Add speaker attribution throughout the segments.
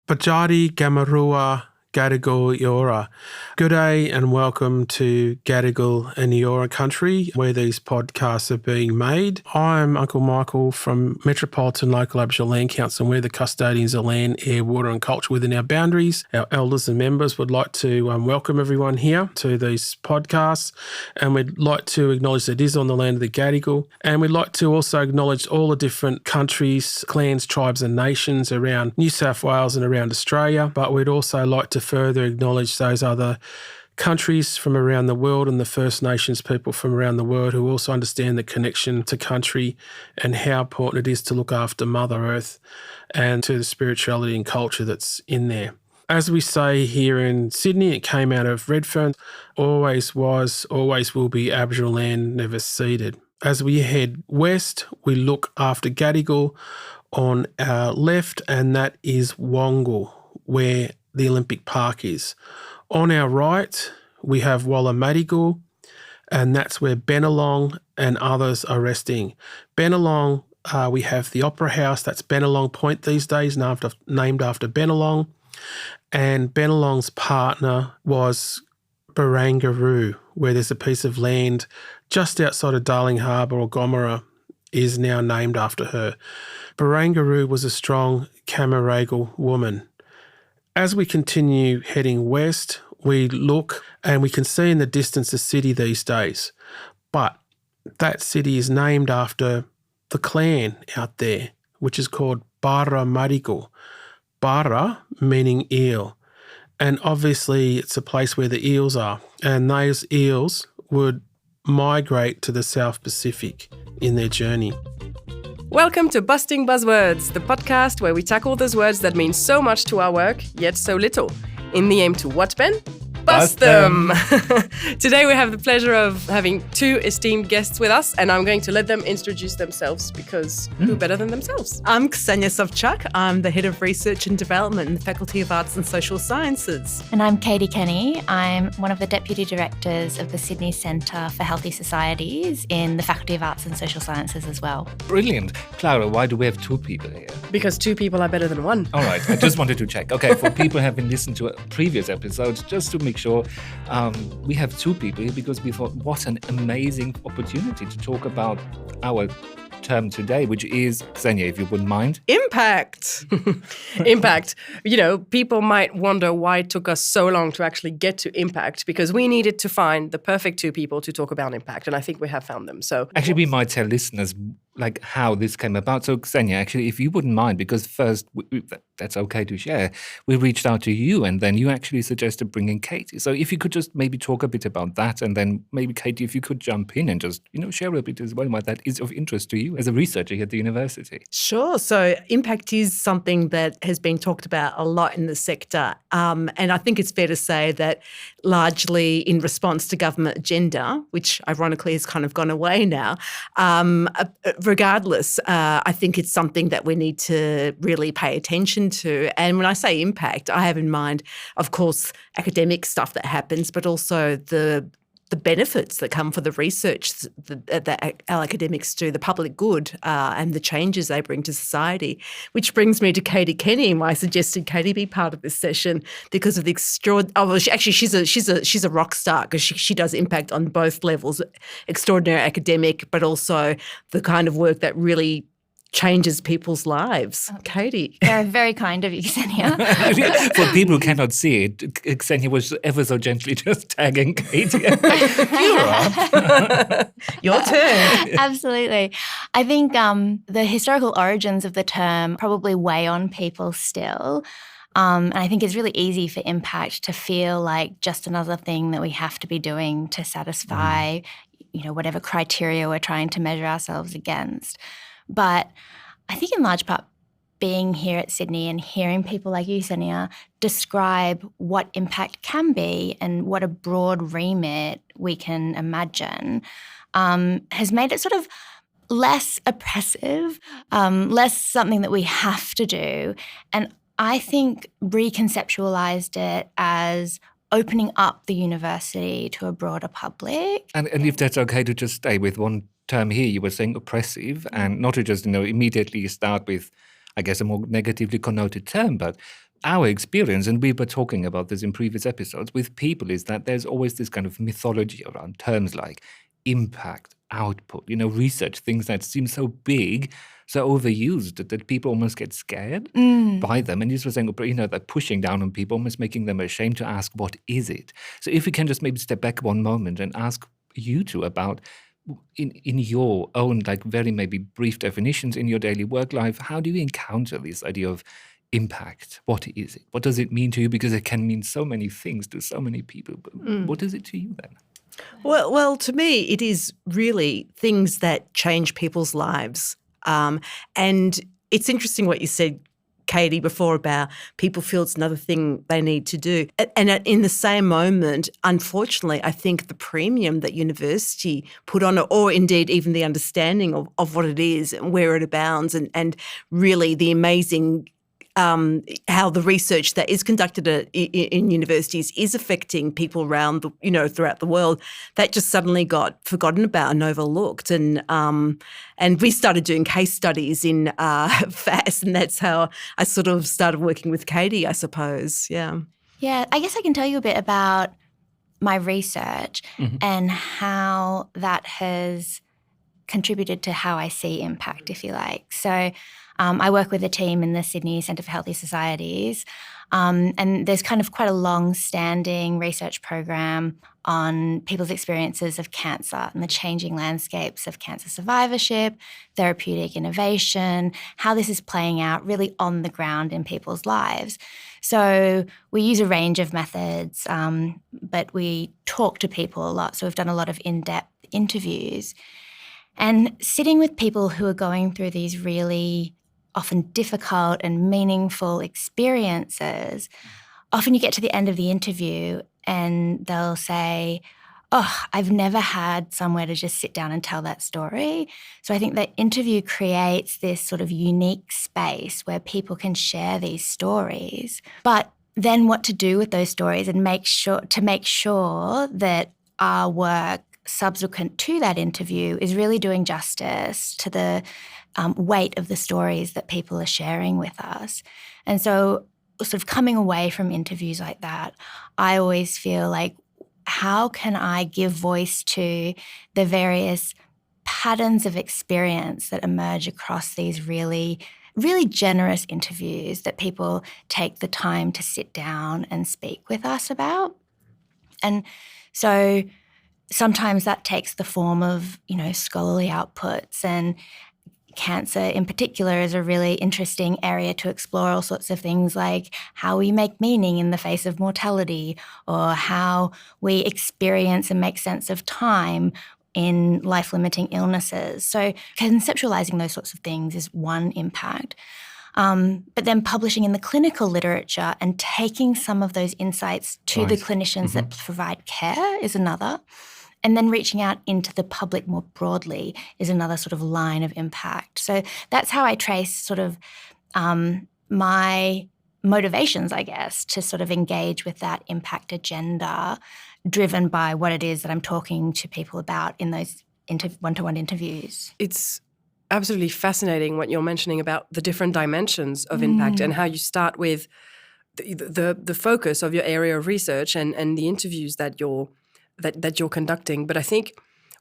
Speaker 1: Bajadi Gamarua Gadigal Eora. Good day and welcome to Gadigal and Eora country where these podcasts are being made. I'm Uncle Michael from Metropolitan Local Aboriginal Land Council and we're the custodians of land, air, water and culture within our boundaries. Our elders and members would like to welcome everyone here to these podcasts, and we'd like to acknowledge that it is on the land of the Gadigal, and we'd like to also acknowledge all the different countries, clans, tribes and nations around New South Wales and around Australia, but we'd also like to further acknowledge those other countries from around the world and the First Nations people from around the world who also understand the connection to country and how important it is to look after Mother Earth and to the spirituality and culture that's in there. As we say here in Sydney, it came out of Redfern, always was, always will be Aboriginal land, never ceded. As we head west, we look after Gadigal on our left, and that is Wongal, where the Olympic Park is. On our right, we have Wallamadigal, and that's where Bennelong and others are resting. Bennelong, we have the Opera House, that's Bennelong Point these days, named after Bennelong. And Bennelong's partner was Barangaroo, where there's a piece of land just outside of Darling Harbour, or Gomera, is now named after her. Barangaroo was a strong Camaragal woman. As we continue heading west, we look and we can see in the distance a city these days. But that city is named after the clan out there, which is called Barramadigal. Barra meaning eel. And obviously it's a place where the eels are. And those eels would migrate to the South Pacific in their journey.
Speaker 2: Welcome to Busting Buzzwords, the podcast where we tackle those words that mean so much to our work, yet so little. In the aim to what, Ben? Bust them! Today we have the pleasure of having two esteemed guests with us, and I'm going to let them introduce themselves because who better than themselves?
Speaker 3: I'm Ksenia Sawczak. I'm the Head of Research and Development in the Faculty of Arts and Social Sciences.
Speaker 4: And I'm Katie Kenny. I'm one of the Deputy Directors of the Sydney Centre for Healthy Societies in the Faculty of Arts and Social Sciences as well.
Speaker 5: Brilliant. Clara, why do we have two people here?
Speaker 2: Because two people are better than one.
Speaker 5: All right, I just wanted to check. Okay, for people who haven't listened to previous episodes, just to make sure, we have two people here because we thought what an amazing opportunity to talk about our term today, which is, Ksenia, if you wouldn't mind.
Speaker 3: Impact.
Speaker 2: Impact. You know, people might wonder why it took us so long to actually get to impact, because we needed to find the perfect two people to talk about impact, and I think we have found them. So
Speaker 5: actually, we might tell listeners like how this came about. So Ksenia, actually, if you wouldn't mind, because first, that's okay to share, we reached out to you and then you actually suggested bringing Katie. So if you could just maybe talk a bit about that, and then maybe Katie, if you could jump in and just, share a bit as well why that is of interest to you as a researcher here at the university.
Speaker 3: Sure. So impact is something that has been talked about a lot in the sector. And I think it's fair to say that largely in response to government agenda, which ironically has kind of gone away now, regardless, I think it's something that we need to really pay attention to. And when I say impact, I have in mind, of course, academic stuff that happens, but also the benefits that come for the research that our academics do, the public good, and the changes they bring to society. Which brings me to Katie Kenny. I suggested Katie be part of this session because of the she's a rock star because she does impact on both levels, extraordinary academic, but also the kind of work that really changes people's lives. Katie.
Speaker 4: They're very kind of you, Ksenia.
Speaker 5: For people who cannot see it, Ksenia was ever so gently just tagging Katie. You're up.
Speaker 3: Your turn.
Speaker 4: Absolutely. I think the historical origins of the term probably weigh on people still. And I think it's really easy for impact to feel like just another thing that we have to be doing to satisfy, whatever criteria we're trying to measure ourselves against. But I think in large part being here at Sydney and hearing people like you, Ksenia, describe what impact can be and what a broad remit we can imagine has made it sort of less oppressive, less something that we have to do. And I think reconceptualised it as opening up the university to a broader public.
Speaker 5: And if that's okay to just stay with one term here, you were saying oppressive, and not to just, immediately start with, I guess, a more negatively connoted term, but our experience, and we were talking about this in previous episodes with people, is that there's always this kind of mythology around terms like impact, output, research, things that seem so big, so overused that people almost get scared by them. And you were saying, they're pushing down on people, almost making them ashamed to ask, what is it? So if we can just maybe step back one moment and ask you two about, in your own, like very maybe brief definitions in your daily work life, how do you encounter this idea of impact? What is it? What does it mean to you? Because it can mean so many things to so many people. But what is it to you then?
Speaker 3: Well, to me, it is really things that change people's lives. And it's interesting what you said, Katie, before about people feel it's another thing they need to do. And in the same moment, unfortunately, I think the premium that university put on it, or indeed even the understanding of what it is and where it abounds, and really the amazing how the research that is conducted in universities is affecting people around, throughout the world, that just suddenly got forgotten about and overlooked. And we started doing case studies in FAS, and that's how I sort of started working with Katie, I suppose. Yeah.
Speaker 4: Yeah, I guess I can tell you a bit about my research and how that has contributed to how I see impact, if you like. So I work with a team in the Sydney Centre for Healthy Societies, and there's kind of quite a long-standing research program on people's experiences of cancer and the changing landscapes of cancer survivorship, therapeutic innovation, how this is playing out really on the ground in people's lives. So we use a range of methods, but we talk to people a lot. So we've done a lot of in-depth interviews. And sitting with people who are going through these really often difficult and meaningful experiences, often you get to the end of the interview and they'll say, oh, I've never had somewhere to just sit down and tell that story. So I think that interview creates this sort of unique space where people can share these stories. But then what to do with those stories and make sure that our work subsequent to that interview is really doing justice to the weight of the stories that people are sharing with us. And so sort of coming away from interviews like that, I always feel like, how can I give voice to the various patterns of experience that emerge across these really, really generous interviews that people take the time to sit down and speak with us about? And so sometimes that takes the form of, scholarly outputs, and cancer in particular is a really interesting area to explore all sorts of things like how we make meaning in the face of mortality, or how we experience and make sense of time in life-limiting illnesses. So conceptualizing those sorts of things is one impact. But then publishing in the clinical literature and taking some of those insights to the clinicians that provide care is another. And then reaching out into the public more broadly is another sort of line of impact. So that's how I trace sort of my motivations, I guess, to sort of engage with that impact agenda driven by what it is that I'm talking to people about in those one-to-one interviews.
Speaker 2: It's absolutely fascinating what you're mentioning about the different dimensions of impact and how you start with the focus of your area of research and the interviews that you're conducting. But I think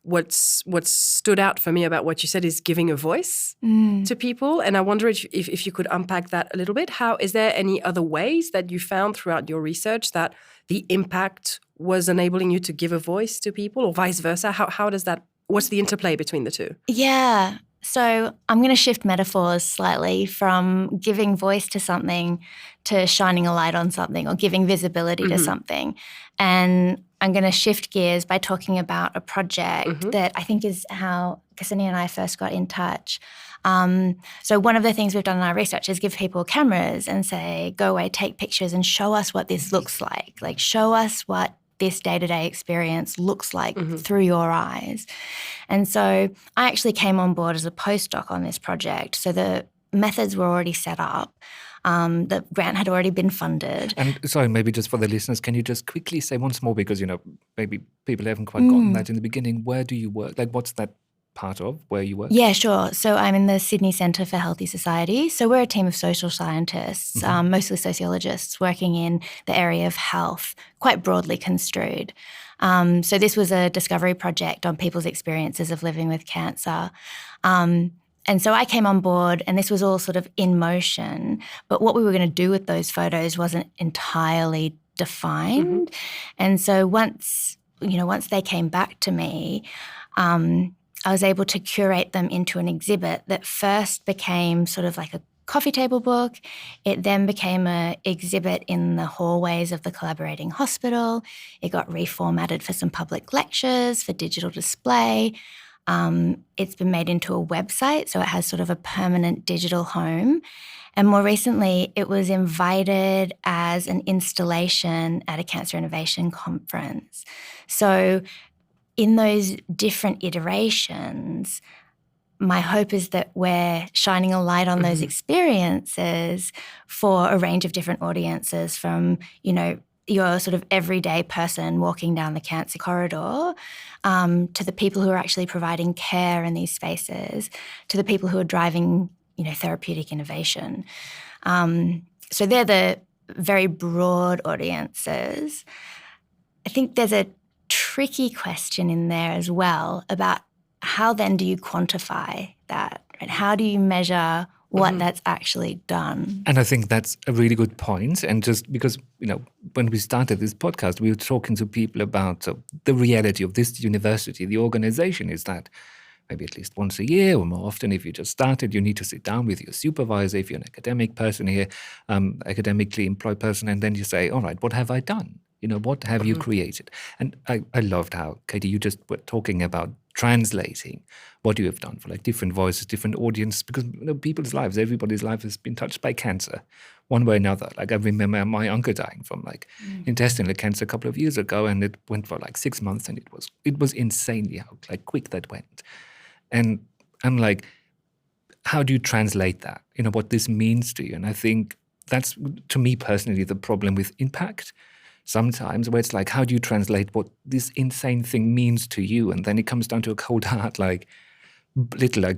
Speaker 2: what's stood out for me about what you said is giving a voice to people. And I wonder if you could unpack that a little bit. Is there any other ways that you found throughout your research that the impact was enabling you to give a voice to people, or vice versa? How does that, what's the interplay between the two?
Speaker 4: Yeah. So I'm going to shift metaphors slightly from giving voice to something to shining a light on something or giving visibility to something. And I'm going to shift gears by talking about a project that I think is how Ksenia and I first got in touch. So one of the things we've done in our research is give people cameras and say, go away, take pictures and show us what this looks like show us what this day-to-day experience looks like through your eyes. And so I actually came on board as a postdoc on this project. So the methods were already set up. The grant had already been funded.
Speaker 5: And sorry, maybe just for the listeners, can you just quickly say once more, because, maybe people haven't quite gotten that in the beginning, where do you work? Like, what's that part of where you work?
Speaker 4: Yeah, sure. So I'm in the Sydney Centre for Healthy Society. So we're a team of social scientists, mostly sociologists, working in the area of health, quite broadly construed. So this was a discovery project on people's experiences of living with cancer. And so I came on board, and this was all sort of in motion. But what we were going to do with those photos wasn't entirely defined. And so once they came back to me, I was able to curate them into an exhibit that first became sort of like a coffee table book. It then became an exhibit in the hallways of the collaborating hospital. It got reformatted for some public lectures, for digital display. It's been made into a website, so it has sort of a permanent digital home. And more recently, it was invited as an installation at a Cancer Innovation Conference. So in those different iterations, my hope is that we're shining a light on those experiences for a range of different audiences, from, your sort of everyday person walking down the cancer corridor, to the people who are actually providing care in these spaces, to the people who are driving, therapeutic innovation. So they're the very broad audiences. I think there's a tricky question in there as well about how then do you quantify that, and how do you measure what that's actually done?
Speaker 5: And I think that's a really good point. And just because, when we started this podcast, we were talking to people about the reality of this university, the organization is that maybe at least once a year or more often, if you just started, you need to sit down with your supervisor, if you're an academic person here, academically employed person, and then you say, all right, what have I done? What have you created? And I loved how, Katie, you just were talking about translating what you have done for different voices, different audiences, because people's lives, everybody's life has been touched by cancer one way or another. I remember my uncle dying from intestinal cancer a couple of years ago, and it went for 6 months, and it was insanely how quick that went. And I'm like, how do you translate that? What this means to you? And I think that's, to me personally, the problem with impact. Sometimes where it's how do you translate what this insane thing means to you? And then it comes down to a cold hard, little,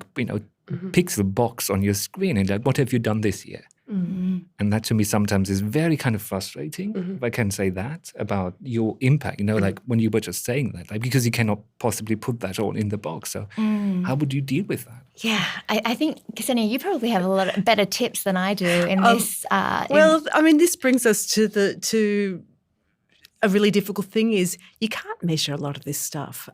Speaker 5: pixel box on your screen. And what have you done this year? And that to me sometimes is very kind of frustrating, if I can say that, about your impact, when you were just saying that, because you cannot possibly put that all in the box. So how would you deal with that?
Speaker 4: Yeah, I think, Ksenia, you probably have a lot of better tips than I do in this.
Speaker 3: This brings us to a really difficult thing is you can't measure a lot of this stuff.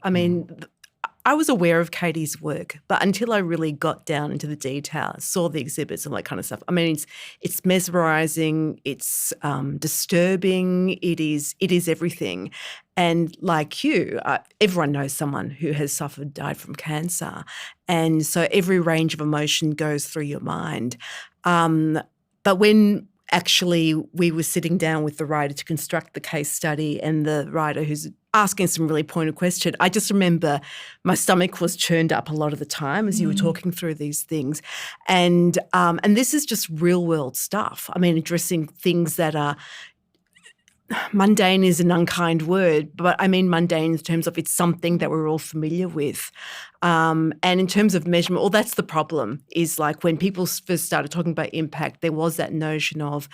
Speaker 3: I was aware of Katie's work, but until I really got down into the detail, saw the exhibits and that kind of stuff. It's mesmerizing, it's disturbing, it is everything. And like you, everyone knows someone who has died from cancer. And so every range of emotion goes through your mind. But when actually we were sitting down with the writer to construct the case study, and the writer who's asking some really pointed question, I just remember my stomach was churned up a lot of the time as you were talking through these things. And this is just real world stuff. Addressing things that are mundane is an unkind word, but I mean mundane in terms of it's something that we're all familiar with. And in terms of measurement, that's the problem, is when people first started talking about impact, there was that notion of,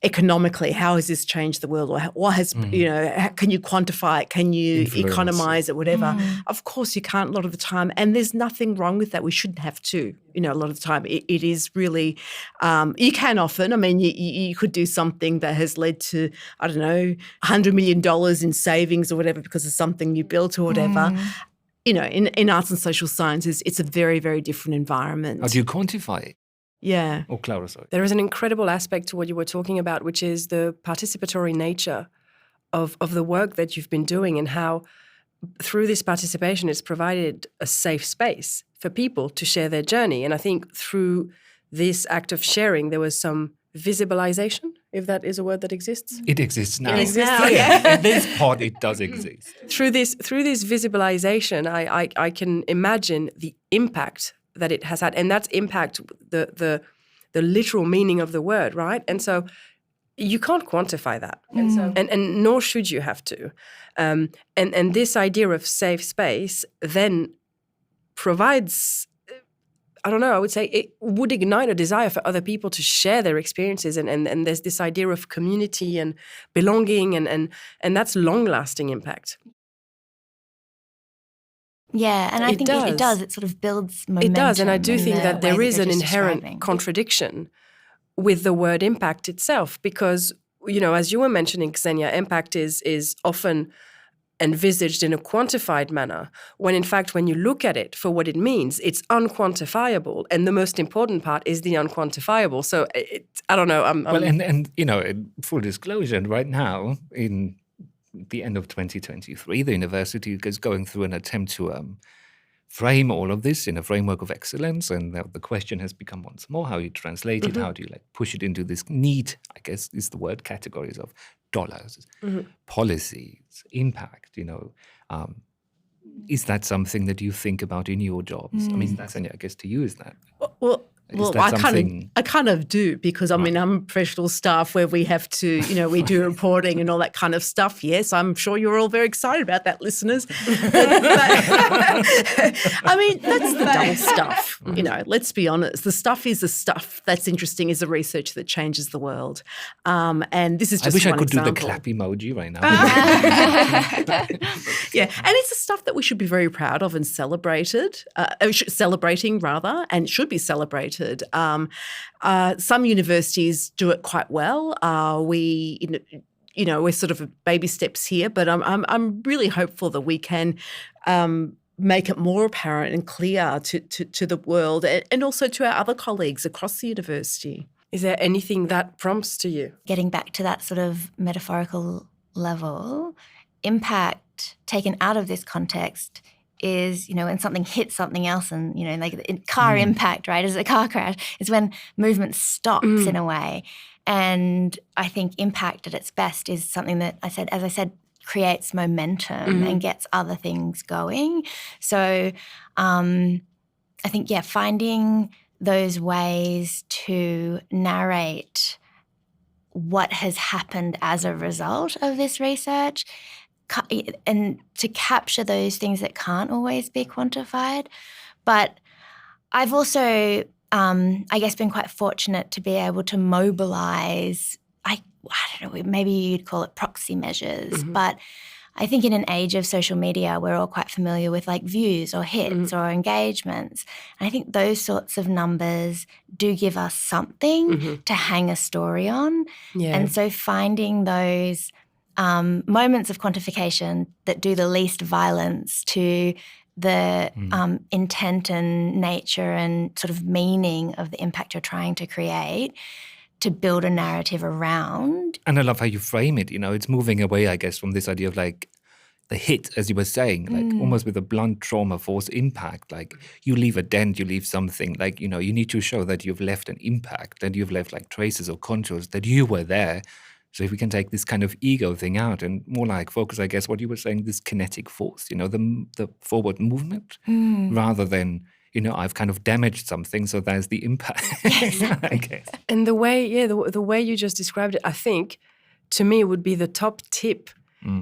Speaker 3: economically, how has this changed the world? Or what has, can you quantify it? Can you economize it, whatever? Of course you can't a lot of the time. And there's nothing wrong with that. We shouldn't have to, a lot of the time. It is really, you can often, you could do something that has led to, I don't know, $100 million in savings or whatever because of something you built or whatever. In arts and social sciences, it's a very, very different environment.
Speaker 5: How do you quantify it?
Speaker 3: Yeah.
Speaker 5: Oh, Clara, sorry.
Speaker 2: There is an incredible aspect to what you were talking about, which is the participatory nature of the work that you've been doing, and how through this participation it's provided a safe space for people to share their journey. And I think through this act of sharing there was some visibilization, if that is a word that exists.
Speaker 5: It exists now.
Speaker 2: It exists now.
Speaker 5: In this pod it does exist.
Speaker 2: Through this visibilization, I can imagine the impact that it has had, and that's impact, the literal meaning of the word, right? And so you can't quantify that, and nor should you have to. And this idea of safe space then provides, I don't know, I would say it would ignite a desire for other people to share their experiences. And there's this idea of community and belonging, and that's long-lasting impact.
Speaker 4: Yeah, and I think it does. It sort of builds momentum.
Speaker 2: It does, and I do think that there is an inherent
Speaker 4: describing.
Speaker 2: contradiction with the word impact itself, because, as you were mentioning, Ksenia, impact is often envisaged in a quantified manner, when in fact, when you look at it for what it means, it's unquantifiable, and the most important part is the unquantifiable. So I don't know.
Speaker 5: Well, and full disclosure, right now in the end of 2023, the university is going through an attempt to frame all of this in a framework of excellence. And the question has become once more how you translate it, how do you push it into this neat, I guess is the word, categories of dollars, policies, impact, is that something that you think about in your jobs? I mean, that's, I guess to you, is that?
Speaker 3: Well, I kind of do, because I'm professional staff where we have to, we do reporting and all that kind of stuff. Yes, I'm sure you're all very excited about that, listeners. I mean, that's the dull stuff. Let's be honest. The stuff is the stuff that's interesting, is the research that changes the world. And this is just
Speaker 5: one example. I wish I could
Speaker 3: do
Speaker 5: the clap emoji right now.
Speaker 3: Yeah, and it's the stuff that we should be very proud of and celebrating rather, and should be celebrated. Some universities do it quite well. We're sort of baby steps here, but I'm really hopeful that we can make it more apparent and clear to the world, and also to our other colleagues across the university.
Speaker 2: Is there anything that prompts to you?
Speaker 4: Getting back to that sort of metaphorical level, impact taken out of this context is, when something hits something else, and, like car impact, right, is a car crash. It's when movement stops in a way. And I think impact at its best is something that, as I said, creates momentum and gets other things going. So I think, finding those ways to narrate what has happened as a result of this research, and to capture those things that can't always be quantified. But I've also, I guess, been quite fortunate to be able to mobilise, I don't know, maybe you'd call it proxy measures, but I think in an age of social media, we're all quite familiar with like views or hits or engagements. And I think those sorts of numbers do give us something to hang a story on. Yeah. And so finding those moments of quantification that do the least violence to the intent and nature and sort of meaning of the impact you're trying to create, to build a narrative around.
Speaker 5: And I love how you frame it. It's moving away, I guess, from this idea of like the hit, as you were saying, like almost with a blunt trauma force impact. Like you leave a dent, you leave something, like, you need to show that you've left an impact, that you've left like traces or contours, that you were there. So if we can take this kind of ego thing out and more like focus, I guess, what you were saying, this kinetic force, the forward movement, rather than, I've kind of damaged something, so there's the impact. I guess.
Speaker 2: And the way, the way you just described it, I think, to me, would be the top tip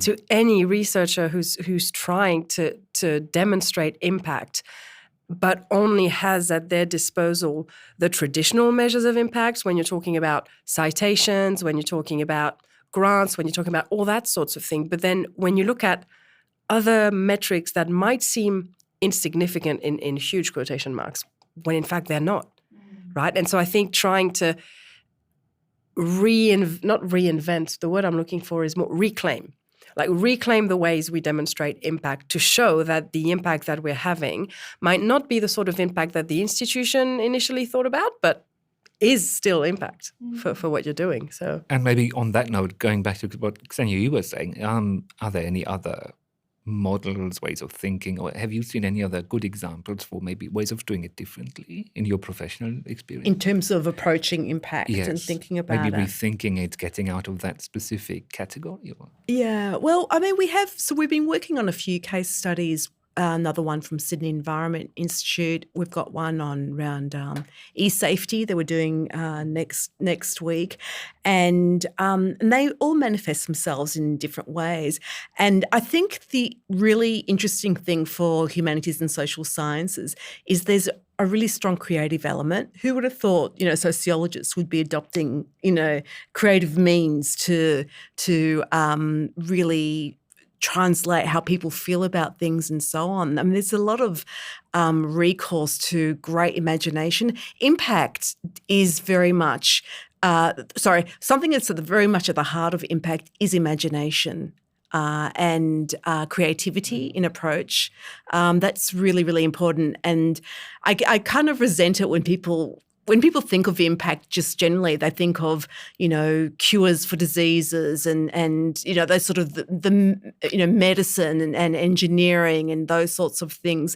Speaker 2: to any researcher who's trying to demonstrate impact, but only has at their disposal the traditional measures of impact, when you're talking about citations, when you're talking about grants, when you're talking about all that sorts of thing. But then when you look at other metrics that might seem insignificant in huge quotation marks, when in fact they're not, right? And so I think trying to not reinvent, the word I'm looking for is more reclaim the ways we demonstrate impact, to show that the impact that we're having might not be the sort of impact that the institution initially thought about, but is still impact for what you're doing. So,
Speaker 5: and maybe on that note, going back to what Ksenia, you were saying, are there any other models, ways of thinking, or have you seen any other good examples for maybe ways of doing it differently in your professional experience?
Speaker 3: In terms of approaching impact and thinking about it.
Speaker 5: Maybe rethinking it, getting out of that specific category? Or?
Speaker 3: Yeah, well, I mean, we've been working on a few case studies another one from Sydney Environment Institute. We've got one on around e-safety that we're doing next week. And they all manifest themselves in different ways. And I think the really interesting thing for humanities and social sciences is there's a really strong creative element. Who would have thought, sociologists would be adopting, creative means to really translate how people feel about things and so on. I mean, there's a lot of recourse to great imagination. Impact is very much something that's very much at the heart of impact is imagination. And creativity in approach. That's really, really important. And I kind of resent it when people think of impact just generally, they think of, cures for diseases and those sort of the medicine and engineering and those sorts of things.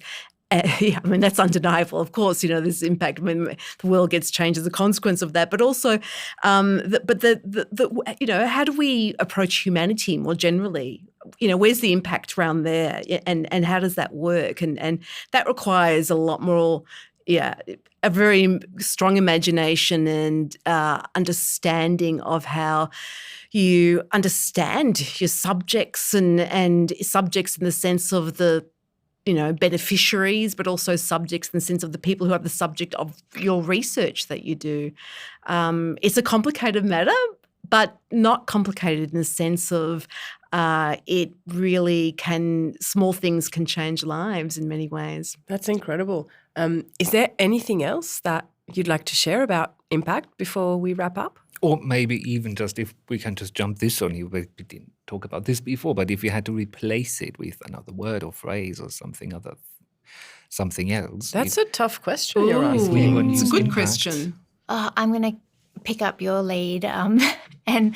Speaker 3: I mean, that's undeniable. Of course, there's impact. I mean, the world gets changed as a consequence of that. But also, how do we approach humanity more generally? Where's the impact around there, and how does that work? And that requires a lot more, a very strong imagination and understanding of how you understand your subjects and subjects in the sense of the beneficiaries, but also subjects in the sense of the people who are the subject of your research that you do. It's a complicated matter, but not complicated in the sense of it really small things can change lives in many ways.
Speaker 2: That's incredible. Is there anything else that you'd like to share about impact before we wrap up?
Speaker 5: Or maybe even just if we can just jump this on you, we didn't talk about this before, but if you had to replace it with another word or phrase or something else.
Speaker 2: That's a tough question you're asking.
Speaker 3: It's a good question.
Speaker 4: I'm going to pick up your lead and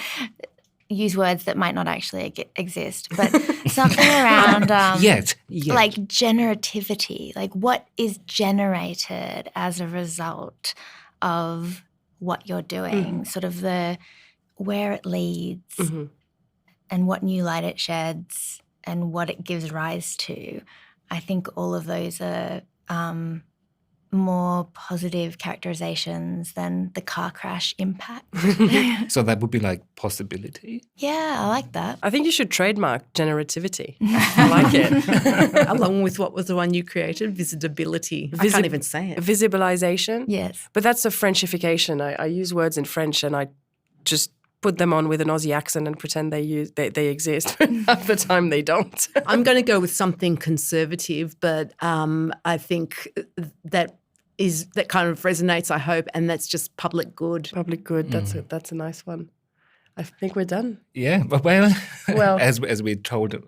Speaker 4: use words that might not actually exist, but something around
Speaker 5: yet.
Speaker 4: Like generativity, like what is generated as a result of what you're doing, sort of where it leads and what new light it sheds and what it gives rise to. I think all of those are more positive characterizations than the car crash impact.
Speaker 5: So that would be like possibility?
Speaker 4: Yeah, I like that.
Speaker 2: I think you should trademark generativity. I like it.
Speaker 3: Along with what was the one you created? Visitability. I can't even say it.
Speaker 2: Visibilization.
Speaker 4: Yes.
Speaker 2: But that's a Frenchification. I use words in French and I just put them on with an Aussie accent and pretend they exist. Half the time they don't.
Speaker 3: I'm going to go with something conservative, but I think that kind of resonates, I hope, and that's just public good.
Speaker 2: Public good. That's a nice one. I think we're done.
Speaker 5: Yeah, but well, as we told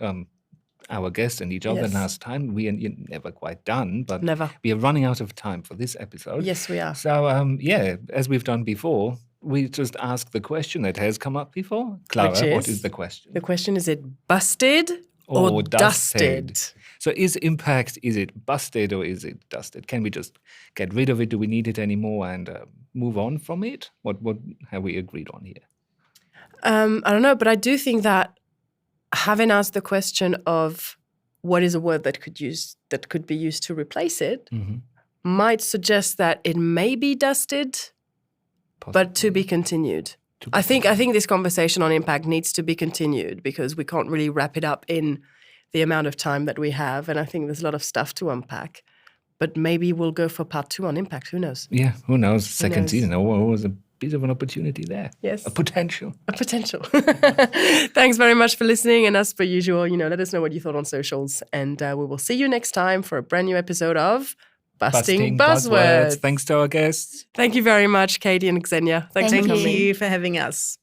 Speaker 5: our guests and each other last time, we are never quite done, but we are running out of time for this episode.
Speaker 2: Yes, we are.
Speaker 5: So as we've done before, we just ask the question that has come up before. Clara, what is the question?
Speaker 2: The question is it busted or dusted?
Speaker 5: So is it busted or is it dusted? Can we just get rid of it? Do we need it anymore and move on from it? What have we agreed on here?
Speaker 2: I don't know, but I do think that having asked the question of what is a word that could be used to replace it might suggest that it may be dusted, but to be continued. I think this conversation on impact needs to be continued because we can't really wrap it up in the amount of time that we have, and I think there's a lot of stuff to unpack. But maybe we'll go for part 2 on impact. Who knows?
Speaker 5: Yeah, who knows? Second season. There was a bit of an opportunity there.
Speaker 2: Yes.
Speaker 5: A potential.
Speaker 2: Thanks very much for listening. And as per usual, let us know what you thought on socials. And we will see you next time for a brand new episode of Busting Buzzwords.
Speaker 5: Thanks to our guests.
Speaker 2: Thank you very much, Katie and Xenia. Thanks for coming.
Speaker 3: Thank you for having us.